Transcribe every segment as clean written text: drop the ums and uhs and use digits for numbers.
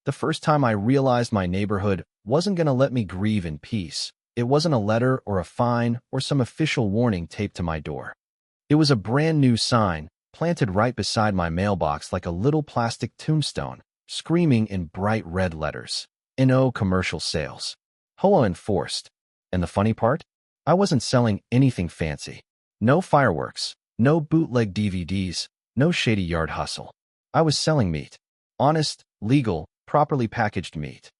The first time I realized my neighborhood wasn't going to let me grieve in peace. It wasn't a letter or a fine or some official warning taped to my door. It was a brand new sign, planted right beside my mailbox like a little plastic tombstone, screaming in bright red letters. No commercial sales. HOA enforced. And the funny part? I wasn't selling anything fancy. No fireworks, no bootleg DVDs, no shady yard hustle. I was selling meat. Honest, legal, properly packaged meat.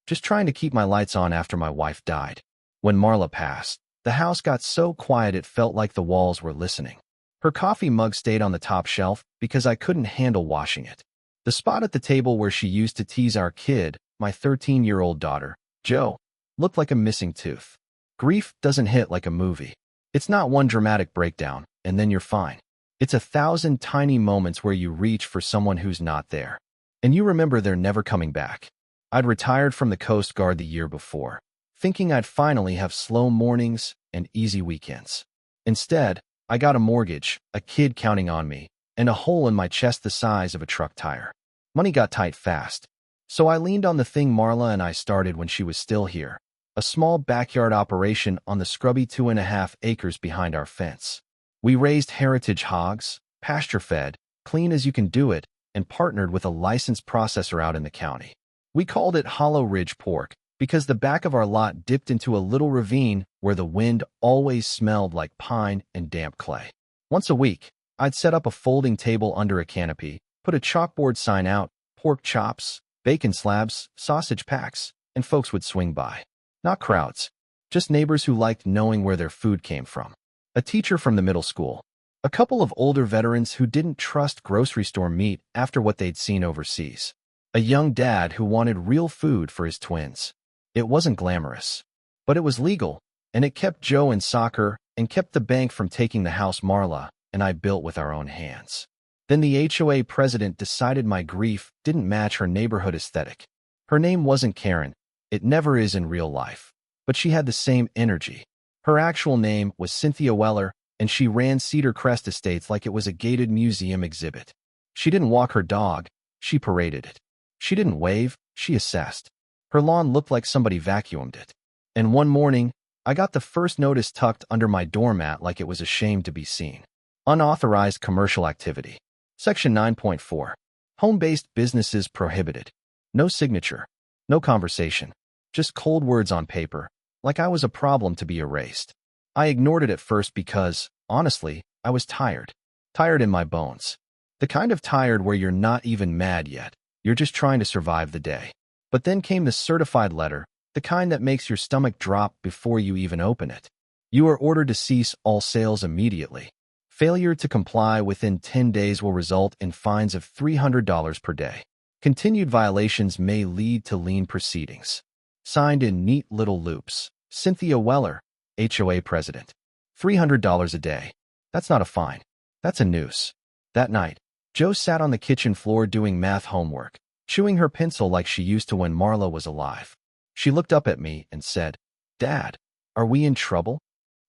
Just trying to keep my lights on after my wife died. When Marla passed, the house got so quiet it felt like the walls were listening. Her coffee mug stayed on the top shelf because I couldn't handle washing it. The spot at the table where she used to tease our kid, my 13-year-old daughter, Jo, looked like a missing tooth. Grief doesn't hit like a movie. It's not one dramatic breakdown, and then you're fine. It's 1,000 tiny moments where you reach for someone who's not there. And you remember they're never coming back. I'd retired from the Coast Guard the year before, thinking I'd finally have slow mornings and easy weekends. Instead, I got a mortgage, a kid counting on me, and a hole in my chest the size of a truck tire. Money got tight fast. So I leaned on the thing Marla and I started when she was still here, a small backyard operation on the scrubby 2.5 acres behind our fence. We raised heritage hogs, pasture-fed, clean as you can do it, and partnered with a licensed processor out in the county. We called it Hollow Ridge Pork because the back of our lot dipped into a little ravine where the wind always smelled like pine and damp clay. Once a week, I'd set up a folding table under a canopy, put a chalkboard sign out, pork chops, bacon slabs, sausage packs, and folks would swing by. Not crowds, just neighbors who liked knowing where their food came from. A teacher from the middle school, a couple of older veterans who didn't trust grocery store meat after what they'd seen overseas, a young dad who wanted real food for his twins. It wasn't glamorous, but it was legal, and it kept Jo in soccer and kept the bank from taking the house Marla and I built with our own hands. Then the HOA president decided my grief didn't match her neighborhood aesthetic. Her name wasn't Karen. It never is in real life. But she had the same energy. Her actual name was Cynthia Weller, and she ran Cedar Crest Estates like it was a gated museum exhibit. She didn't walk her dog, she paraded it. She didn't wave, she assessed. Her lawn looked like somebody vacuumed it. And one morning, I got the first notice tucked under my doormat like it was ashamed to be seen. Unauthorized commercial activity. Section 9.4. Home-based businesses prohibited. No signature. No conversation. Just cold words on paper, like I was a problem to be erased. I ignored it at first because, honestly, I was tired. Tired in my bones. The kind of tired where you're not even mad yet. You're just trying to survive the day. But then came the certified letter, the kind that makes your stomach drop before you even open it. You are ordered to cease all sales immediately. Failure to comply within 10 days will result in fines of $300 per day. Continued violations may lead to lien proceedings. Signed in neat little loops. Cynthia Weller, HOA president. $300 a day. That's not a fine. That's a noose. That night, Jo sat on the kitchen floor doing math homework, chewing her pencil like she used to when Marla was alive. She looked up at me and said, "Dad, are we in trouble?"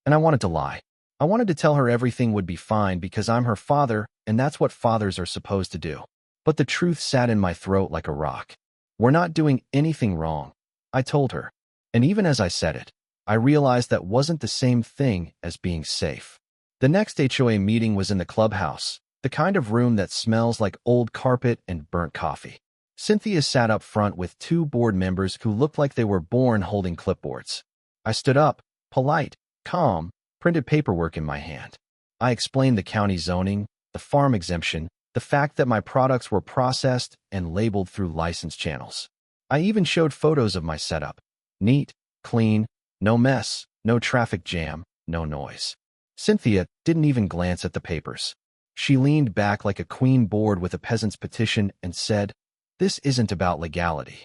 And I wanted to lie. I wanted to tell her everything would be fine because I'm her father and that's what fathers are supposed to do. But the truth sat in my throat like a rock. We're not doing anything wrong, I told her. And even as I said it, I realized that wasn't the same thing as being safe. The next HOA meeting was in the clubhouse, the kind of room that smells like old carpet and burnt coffee. Cynthia sat up front with two board members who looked like they were born holding clipboards. I stood up, polite, calm, printed paperwork in my hand. I explained the county zoning, the farm exemption, the fact that my products were processed and labeled through licensed channels. I even showed photos of my setup. Neat, clean, no mess, no traffic jam, no noise. Cynthia didn't even glance at the papers. She leaned back like a queen bored with a peasant's petition and said, "This isn't about legality.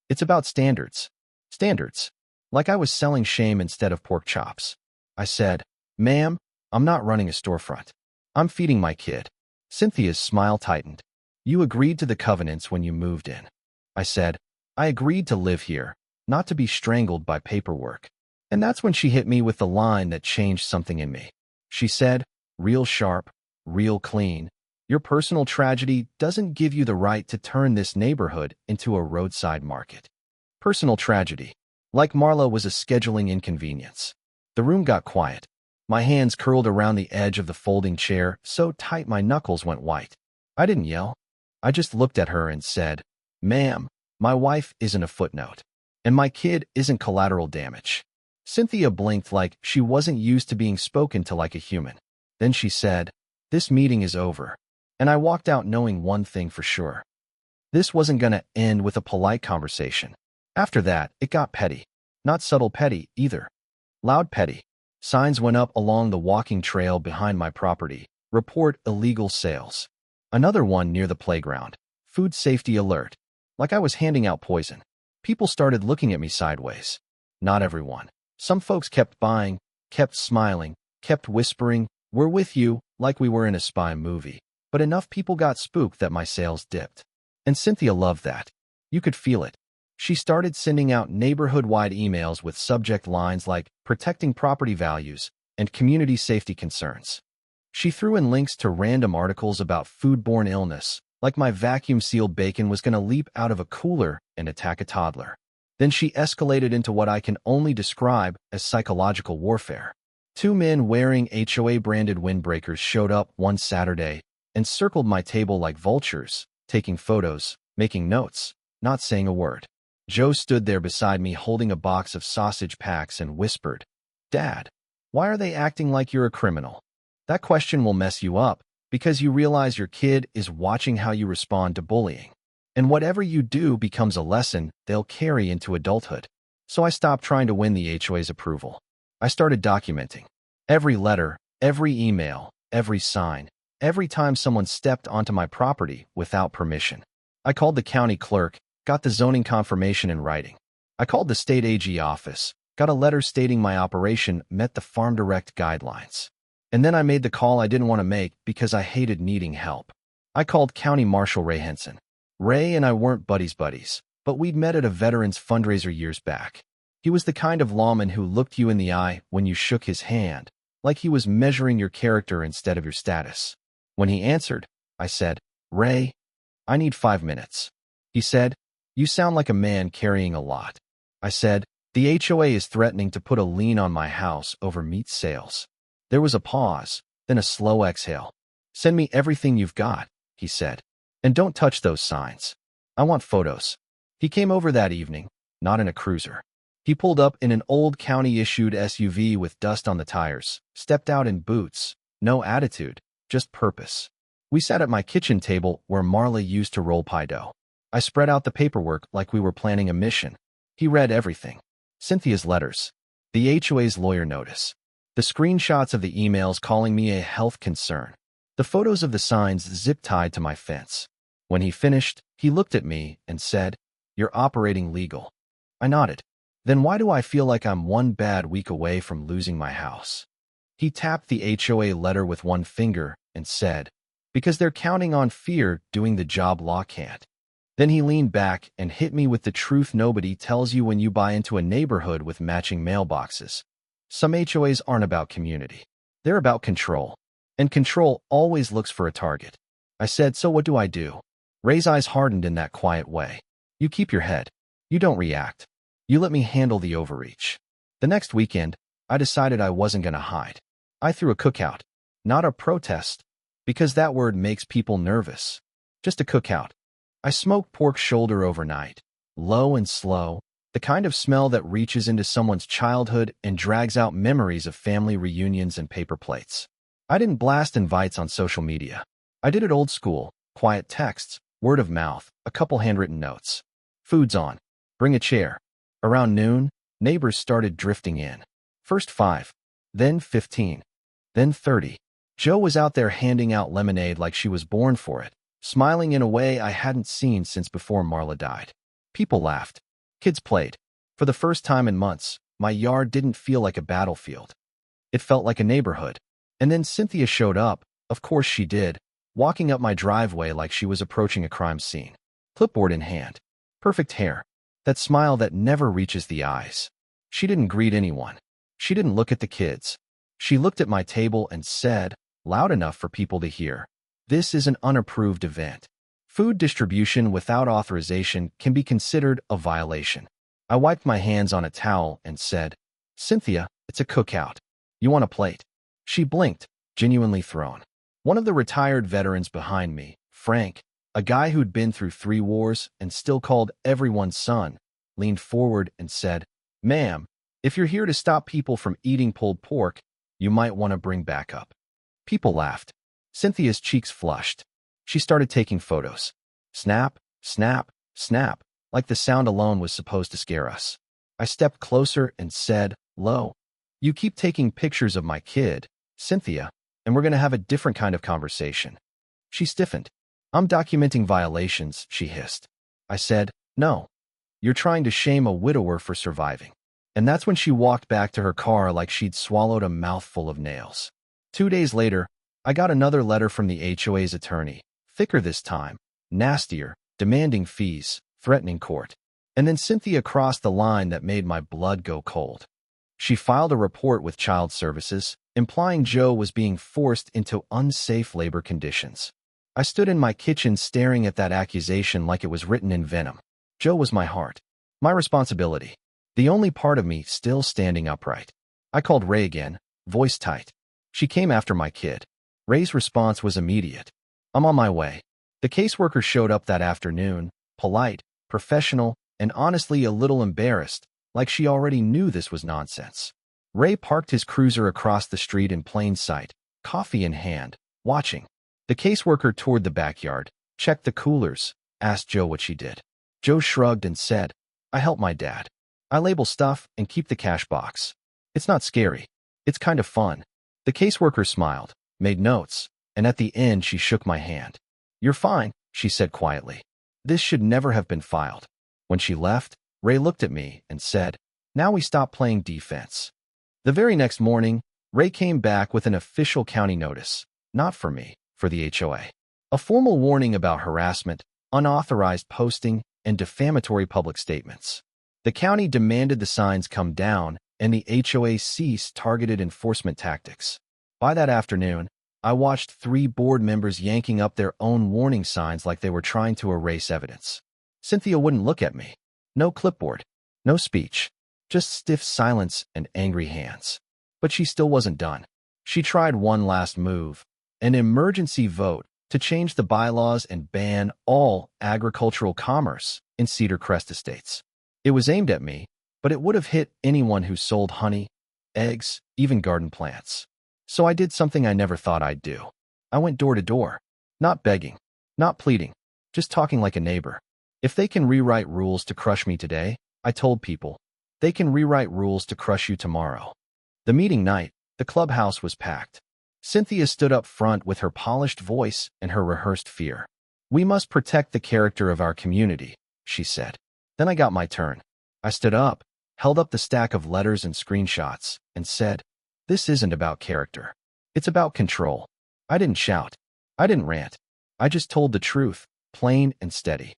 It's about standards." Standards. Like I was selling shame instead of pork chops. I said, "Ma'am, I'm not running a storefront. I'm feeding my kid." Cynthia's smile tightened. "You agreed to the covenants when you moved in." I said, "I agreed to live here, not to be strangled by paperwork." And that's when she hit me with the line that changed something in me. She said, real sharp, real clean, Your personal tragedy doesn't give you the right to turn this neighborhood into a roadside market. Personal tragedy. Like Marla was a scheduling inconvenience. The room got quiet. My hands curled around the edge of the folding chair, so tight my knuckles went white. I didn't yell. I just looked at her and said, "Ma'am, my wife isn't a footnote. And my kid isn't collateral damage." Cynthia blinked like she wasn't used to being spoken to like a human. Then she said, "This meeting is over." And I walked out knowing one thing for sure. This wasn't going to end with a polite conversation. After that, it got petty. Not subtle petty, either. Loud petty. Signs went up along the walking trail behind my property. Report illegal sales. Another one near the playground. Food safety alert. Like I was handing out poison. People started looking at me sideways. Not everyone. Some folks kept buying, kept smiling, kept whispering, "We're with you," like we were in a spy movie. But enough people got spooked that my sales dipped. And Cynthia loved that. You could feel it. She started sending out neighborhood-wide emails with subject lines like "protecting property values" and "community safety concerns." She threw in links to random articles about foodborne illness, like my vacuum-sealed bacon was going to leap out of a cooler and attack a toddler. Then she escalated into what I can only describe as psychological warfare. 2 men wearing HOA-branded windbreakers showed up one Saturday and circled my table like vultures, taking photos, making notes, not saying a word. Joe stood there beside me holding a box of sausage packs and whispered, "Dad, why are they acting like you're a criminal?" That question will mess you up because you realize your kid is watching how you respond to bullying. And whatever you do becomes a lesson they'll carry into adulthood. So I stopped trying to win the HOA's approval. I started documenting. Every letter, every email, every sign, every time someone stepped onto my property without permission. I called the county clerk, got the zoning confirmation in writing. I called the state AG office, got a letter stating my operation met the Farm Direct guidelines. And then I made the call I didn't want to make because I hated needing help. I called County Marshal Ray Henson. Ray and I weren't buddies, but we'd met at a veterans fundraiser years back. He was the kind of lawman who looked you in the eye when you shook his hand, like he was measuring your character instead of your status. When he answered, I said, "Ray, I need 5 minutes." He said, "You sound like a man carrying a lot." I said, "The HOA is threatening to put a lien on my house over meat sales." There was a pause, then a slow exhale. "Send me everything you've got," he said. "And don't touch those signs. I want photos." He came over that evening, not in a cruiser. He pulled up in an old county-issued SUV with dust on the tires, stepped out in boots, no attitude, just purpose. We sat at my kitchen table where Marla used to roll pie dough. I spread out the paperwork like we were planning a mission. He read everything. Cynthia's letters, the HOA's lawyer notice, the screenshots of the emails calling me a health concern, the photos of the signs zip-tied to my fence. When he finished, he looked at me and said, "You're operating legal." I nodded. Then why do I feel like I'm one bad week away from losing my house? He tapped the HOA letter with one finger and said, "Because they're counting on fear doing the job law can't." Then he leaned back and hit me with the truth nobody tells you when you buy into a neighborhood with matching mailboxes. Some HOAs aren't about community. They're about control. And control always looks for a target. I said, "So what do I do?" Ray's eyes hardened in that quiet way. "You keep your head. You don't react. You let me handle the overreach." The next weekend, I decided I wasn't going to hide. I threw a cookout. Not a protest, because that word makes people nervous. Just a cookout. I smoked pork shoulder overnight, low and slow, the kind of smell that reaches into someone's childhood and drags out memories of family reunions and paper plates. I didn't blast invites on social media. I did it old school, quiet texts, word of mouth, a couple handwritten notes. "Food's on. Bring a chair." Around noon, neighbors started drifting in. First 5, then 15, then 30. Joe was out there handing out lemonade like she was born for it, smiling in a way I hadn't seen since before Marla died. People laughed. Kids played. For the first time in months, my yard didn't feel like a battlefield. It felt like a neighborhood. And then Cynthia showed up, of course she did, walking up my driveway like she was approaching a crime scene. Clipboard in hand. Perfect hair. That smile that never reaches the eyes. She didn't greet anyone. She didn't look at the kids. She looked at my table and said, loud enough for people to hear, This is an unapproved event. Food distribution without authorization can be considered a violation. I wiped my hands on a towel and said, Cynthia, it's a cookout. You want a plate? She blinked, genuinely thrown. One of the retired veterans behind me, Frank, a guy who'd been through 3 wars and still called everyone son, leaned forward and said, Ma'am, if you're here to stop people from eating pulled pork, you might want to bring backup. People laughed. Cynthia's cheeks flushed. She started taking photos. Snap, snap, snap, like the sound alone was supposed to scare us. I stepped closer and said, Lo, you keep taking pictures of my kid, Cynthia, and we're going to have a different kind of conversation. She stiffened. I'm documenting violations, she hissed. I said, No. You're trying to shame a widower for surviving. And that's when she walked back to her car like she'd swallowed a mouthful of nails. 2 days later, I got another letter from the HOA's attorney, thicker this time, nastier, demanding fees, threatening court. And then Cynthia crossed the line that made my blood go cold. She filed a report with Child Services, implying Joe was being forced into unsafe labor conditions. I stood in my kitchen staring at that accusation like it was written in venom. Joe was my heart, my responsibility, the only part of me still standing upright. I called Ray again, voice tight. She came after my kid. Ray's response was immediate. I'm on my way. The caseworker showed up that afternoon, polite, professional, and honestly a little embarrassed, like she already knew this was nonsense. Ray parked his cruiser across the street in plain sight, coffee in hand, watching. The caseworker toured the backyard, checked the coolers, asked Joe what she did. Joe shrugged and said, I help my dad. I label stuff and keep the cash box. It's not scary. It's kind of fun. The caseworker smiled, made notes, and at the end she shook my hand. You're fine, she said quietly. This should never have been filed. When she left, Ray looked at me and said, Now we stop playing defense. The very next morning, Ray came back with an official county notice, not for me, for the HOA. A formal warning about harassment, unauthorized posting, and defamatory public statements. The county demanded the signs come down and the HOA cease targeted enforcement tactics. By that afternoon, I watched 3 board members yanking up their own warning signs like they were trying to erase evidence. Cynthia wouldn't look at me. No clipboard, no speech, just stiff silence and angry hands. But she still wasn't done. She tried one last move, an emergency vote to change the bylaws and ban all agricultural commerce in Cedar Crest Estates. It was aimed at me, but it would have hit anyone who sold honey, eggs, even garden plants. So I did something I never thought I'd do. I went door to door, not begging, not pleading, just talking like a neighbor. If they can rewrite rules to crush me today, I told people, they can rewrite rules to crush you tomorrow. The meeting night, the clubhouse was packed. Cynthia stood up front with her polished voice and her rehearsed fear. We must protect the character of our community, she said. Then I got my turn. I stood up, held up the stack of letters and screenshots, and said, This isn't about character. It's about control. I didn't shout. I didn't rant. I just told the truth, plain and steady.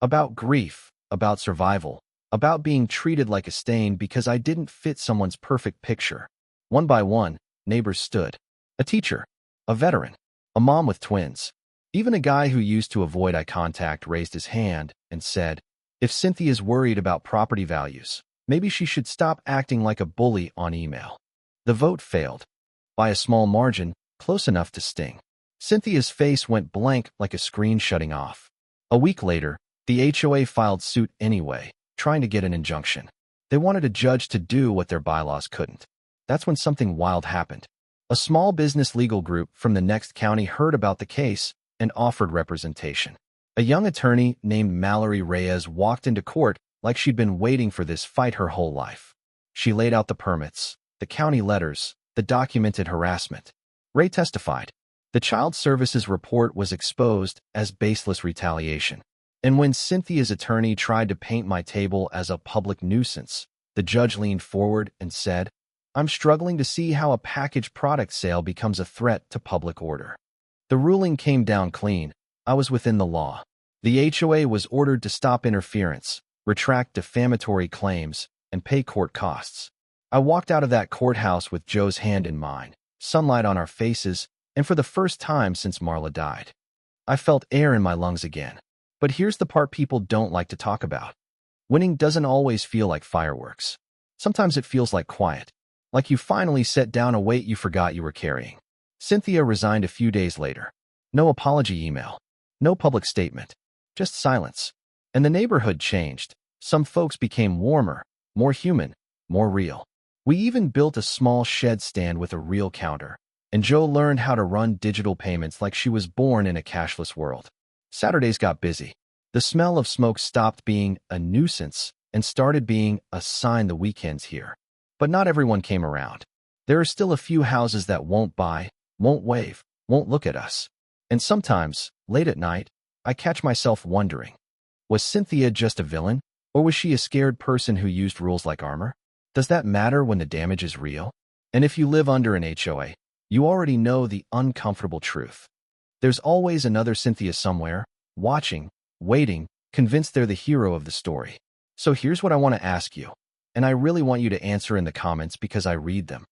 About grief, about survival, about being treated like a stain because I didn't fit someone's perfect picture. One by one, neighbors stood. A teacher, a veteran, a mom with twins. Even a guy who used to avoid eye contact raised his hand and said, If Cynthia's worried about property values, maybe she should stop acting like a bully on email. The vote failed. By a small margin, close enough to sting. Cynthia's face went blank like a screen shutting off. A week later, the HOA filed suit anyway, trying to get an injunction. They wanted a judge to do what their bylaws couldn't. That's when something wild happened. A small business legal group from the next county heard about the case and offered representation. A young attorney named Mallory Reyes walked into court like she'd been waiting for this fight her whole life. She laid out the permits, the county letters, the documented harassment. Ray testified. The Child Services report was exposed as baseless retaliation. And when Cynthia's attorney tried to paint my table as a public nuisance, the judge leaned forward and said, I'm struggling to see how a packaged product sale becomes a threat to public order. The ruling came down clean. I was within the law. The HOA was ordered to stop interference, retract defamatory claims, and pay court costs. I walked out of that courthouse with Joe's hand in mine, sunlight on our faces, And for the first time since Marla died, I felt air in my lungs again. But here's the part people don't like to talk about. Winning doesn't always feel like fireworks. Sometimes it feels like quiet, like you finally set down a weight you forgot you were carrying. Cynthia resigned a few days later. No apology email, no public statement, just silence. And the neighborhood changed. Some folks became warmer, more human, more real. We even built a small shed stand with a real counter, and Joe learned how to run digital payments like she was born in a cashless world. Saturdays got busy. The smell of smoke stopped being a nuisance and started being a sign the weekend's here. But not everyone came around. There are still a few houses that won't buy, won't wave, won't look at us. And sometimes, late at night, I catch myself wondering, was Cynthia just a villain, or was she a scared person who used rules like armor? Does that matter when the damage is real? And if you live under an HOA, you already know the uncomfortable truth. There's always another Cynthia somewhere, watching, waiting, convinced they're the hero of the story. So here's what I want to ask you, and I really want you to answer in the comments because I read them.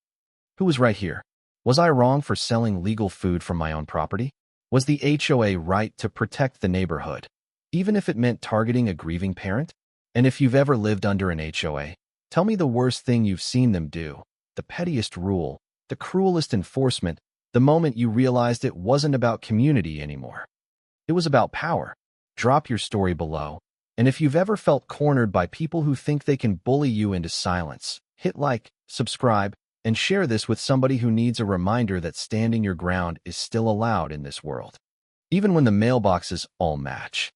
Who was right here? Was I wrong for selling legal food from my own property? Was the HOA right to protect the neighborhood, even if it meant targeting a grieving parent? And if you've ever lived under an HOA, tell me the worst thing you've seen them do, the pettiest rule, the cruelest enforcement, the moment you realized it wasn't about community anymore. It was about power. Drop your story below. And if you've ever felt cornered by people who think they can bully you into silence, hit like, subscribe, and share this with somebody who needs a reminder that standing your ground is still allowed in this world, even when the mailboxes all match.